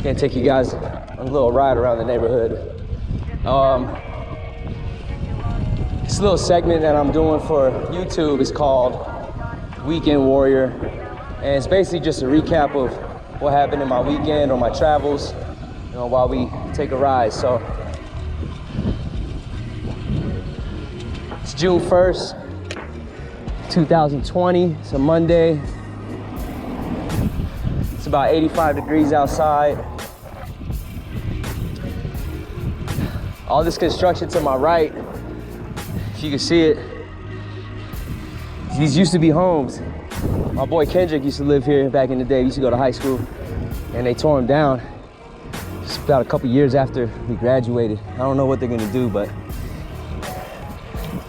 Can't take you guys on a little ride around the neighborhood. This little segment that I'm doing for YouTube is called Weekend Warrior, and it's basically just a recap of what happened in my weekend or my travels, you know, while we take a ride. So it's June 1st, 2020. It's a Monday. It's about 85 degrees outside. All this construction to my right, if you can see it, these used to be homes. My boy Kendrick used to live here back in the day. We used to go to high school, and they tore them down just about a couple years after we graduated. I don't know what they're gonna do, but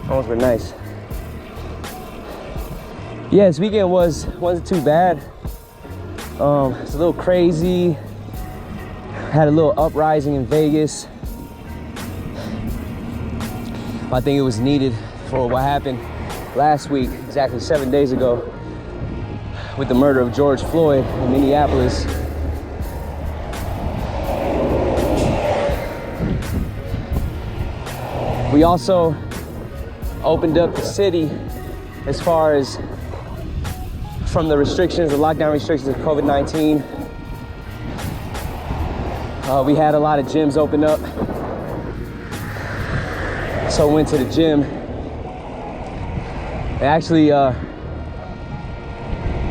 homes were nice. Yeah, this weekend wasn't too bad. It's a little crazy. Had a little uprising in Vegas. I think it was needed for what happened last week, exactly 7 days ago, with the murder of George Floyd in Minneapolis. We also opened up the city as far as from the restrictions, the lockdown restrictions of COVID-19. We had a lot of gyms open up. So I went to the gym. Actually,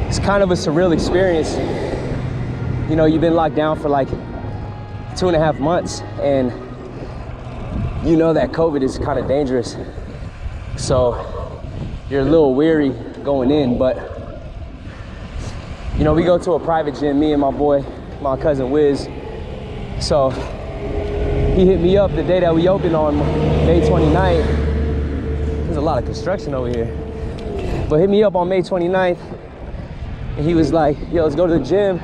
it's kind of a surreal experience. You know, you've been locked down for like 2.5 months, and you know that COVID is kind of dangerous. So you're a little weary going in, but you know, we go to a private gym, me and my boy, my cousin Wiz. So he hit me up the day that we opened on May 29th. There's a lot of construction over here. But hit me up on May 29th, and he was like, yo, let's go to the gym.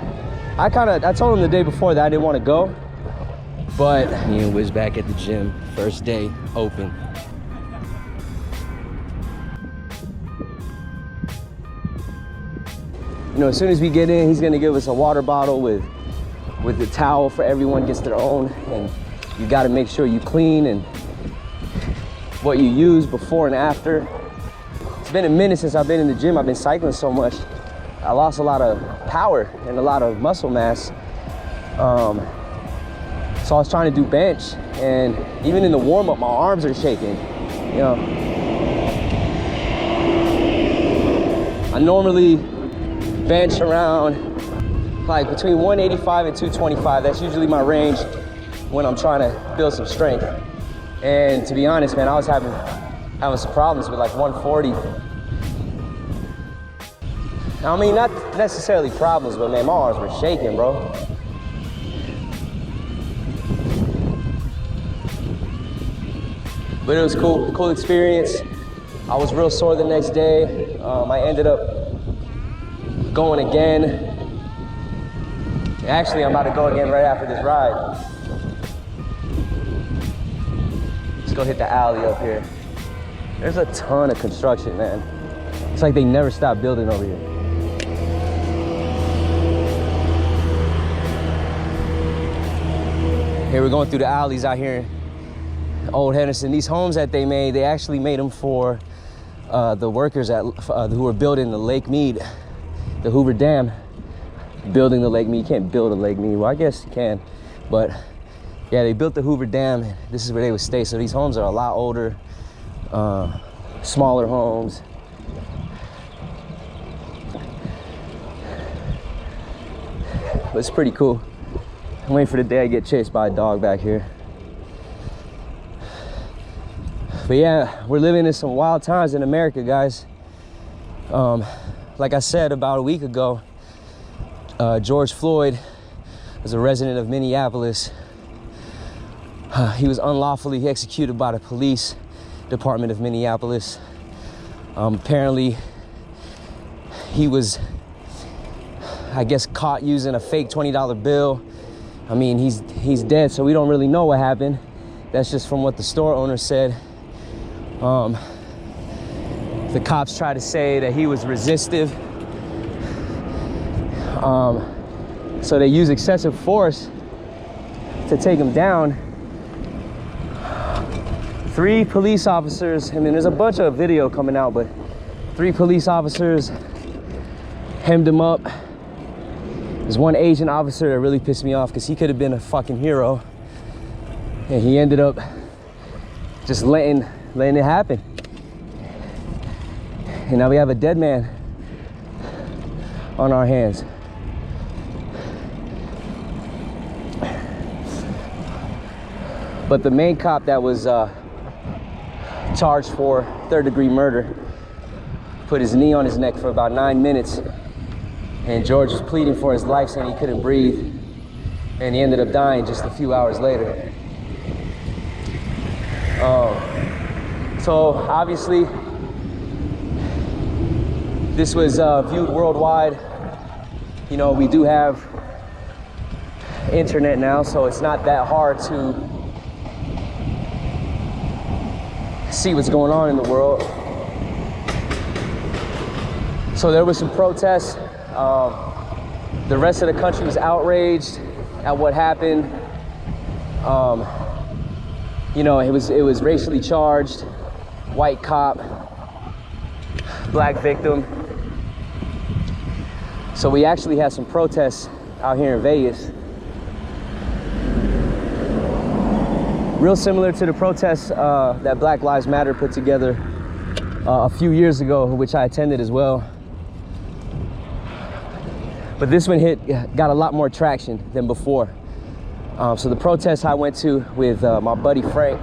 I told him the day before that I didn't want to go, but me and Wiz back at the gym, first day open. You know, as soon as we get in, he's gonna give us a water bottle with the towel for everyone gets their own, and you gotta make sure you clean and what you use before and after. It's been a minute since I've been in the gym. I've been cycling so much. I lost a lot of power and a lot of muscle mass. So I was trying to do bench, and even in the warm-up, my arms are shaking, you know. I normally bench around like between 185 and 225. That's usually my range when I'm trying to build some strength. And to be honest, man, I was having some problems with like 140. I mean, not necessarily problems, but man, my arms were shaking, bro. But it was cool experience. I was real sore the next day. I ended up going again. Actually, I'm about to go again right after this ride. Let's go hit the alley up here. There's a ton of construction, man. It's like they never stop building over here. Here we're going through the alleys out here in Old Henderson. These homes that they made, they actually made them for the workers who were building the Lake Mead, the Hoover Dam. Building the Lake Mead. You can't build a Lake Mead. Well, I guess you can, but yeah, they built the Hoover Dam, and this is where they would stay. So these homes are a lot older, smaller homes. But it's pretty cool. I'm waiting for the day I get chased by a dog back here. But yeah, we're living in some wild times in America, guys. Like I said about a week ago, George Floyd was a resident of Minneapolis. He was unlawfully executed by the police department of Minneapolis. Apparently, he was, I guess, caught using a fake $20 bill. I mean, he's dead, so we don't really know what happened. That's just from what the store owner said. The cops tried to say that he was resistive. So they used excessive force to take him down, 3 police officers, I mean, there's a bunch of video coming out, but 3 police officers hemmed him up. There's one Asian officer that really pissed me off because he could have been a fucking hero. And he ended up just letting it happen. And now we have a dead man on our hands. But the main cop that was charged for 3rd-degree murder put his knee on his neck for about 9 minutes. And George was pleading for his life, saying he couldn't breathe. And he ended up dying just a few hours later. So obviously, this was viewed worldwide. You know, we do have internet now, so it's not that hard to see what's going on in the world. So there was some protests. The rest of the country was outraged at what happened. You know, it was racially charged. White cop, black victim. So we actually had some protests out here in Vegas. Real similar to the protests that Black Lives Matter put together a few years ago, which I attended as well. But this one got a lot more traction than before. So the protest I went to with my buddy Frank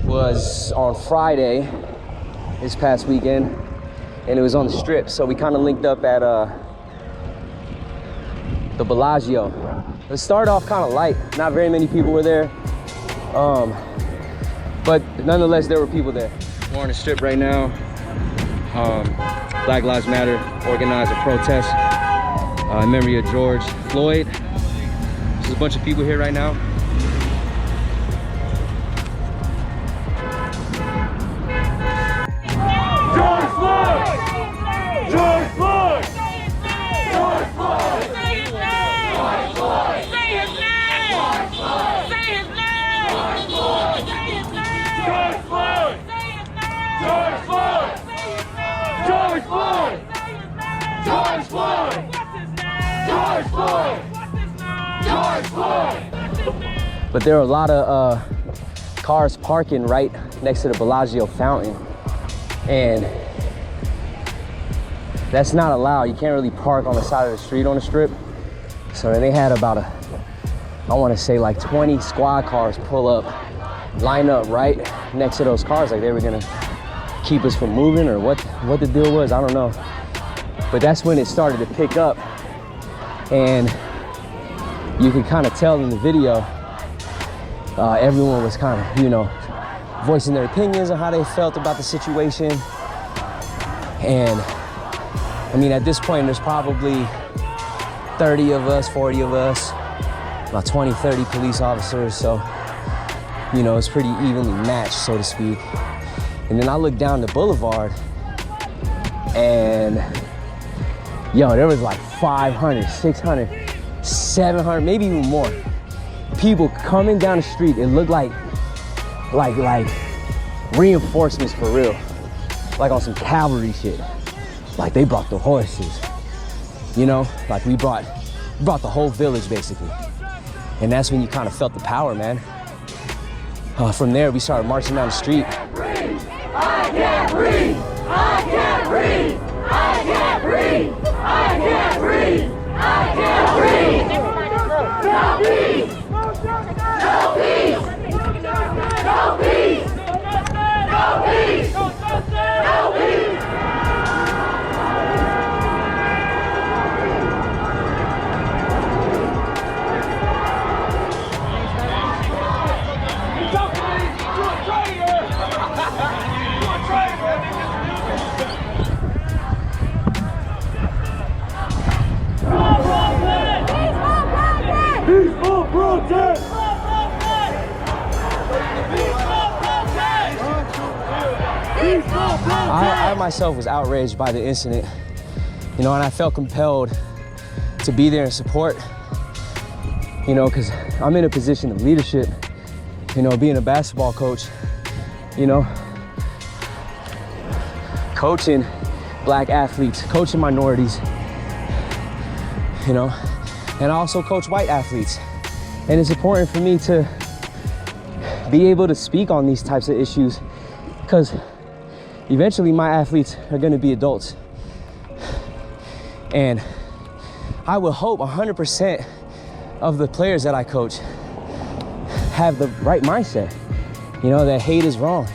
was on Friday this past weekend, and it was on the Strip. So we kind of linked up at the Bellagio. It started off kind of light. Not very many people were there, but nonetheless there were people there. We're on the Strip right now. Black Lives Matter organized a protest in memory of George Floyd. There's a bunch of people here right now. George Floyd! George Floyd! George Floyd! Say his name! George Floyd! Say his name! George Floyd! Say his name! George Floyd! Say his name! George Floyd! Say his name! George Floyd! Say his name! George Floyd! Say his name! George Floyd! What's his name? George Floyd! What's his name? George Floyd! What's his name? But there are a lot of cars parking right next to the Bellagio fountain, and that's not allowed. You can't really park on the side of the street on the Strip. So then they had about I want to say like 20 squad cars pull up, line up right next to those cars, like they were gonna keep us from moving, or what the deal was, I don't know. But that's when it started to pick up, and you could kind of tell in the video, everyone was kind of, you know, voicing their opinions on how they felt about the situation. And I mean, at this point, there's probably 30 of us, 40 of us, about 20, 30 police officers. So, you know, it's pretty evenly matched, so to speak. And then I looked down the boulevard, and yo, there was like 500, 600, 700, maybe even more people coming down the street. It looked like reinforcements for real, like on some cavalry shit. Like they brought the horses, you know, like we brought the whole village basically. And that's when you kind of felt the power, man. From there, we started marching down the street. I can't breathe! I can't breathe! I can't breathe! I can't breathe! I can't breathe! No peace! No peace! No peace! No peace! No peace! Peaceful protest! I myself was outraged by the incident, you know, and I felt compelled to be there and support you know, because I'm in a position of leadership, you know, being a basketball coach, you know, coaching black athletes, coaching minorities, you know, and I also coach white athletes. And it's important for me to be able to speak on these types of issues because eventually my athletes are going to be adults. And I would hope 100% of the players that I coach have the right mindset, you know, that hate is wrong.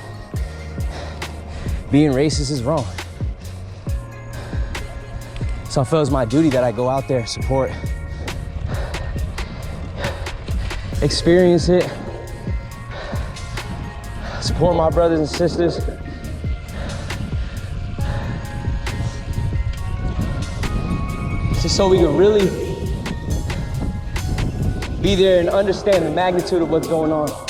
Being racist is wrong. So I feel it's my duty that I go out there, support, experience it, support my brothers and sisters. Just so we can really be there and understand the magnitude of what's going on.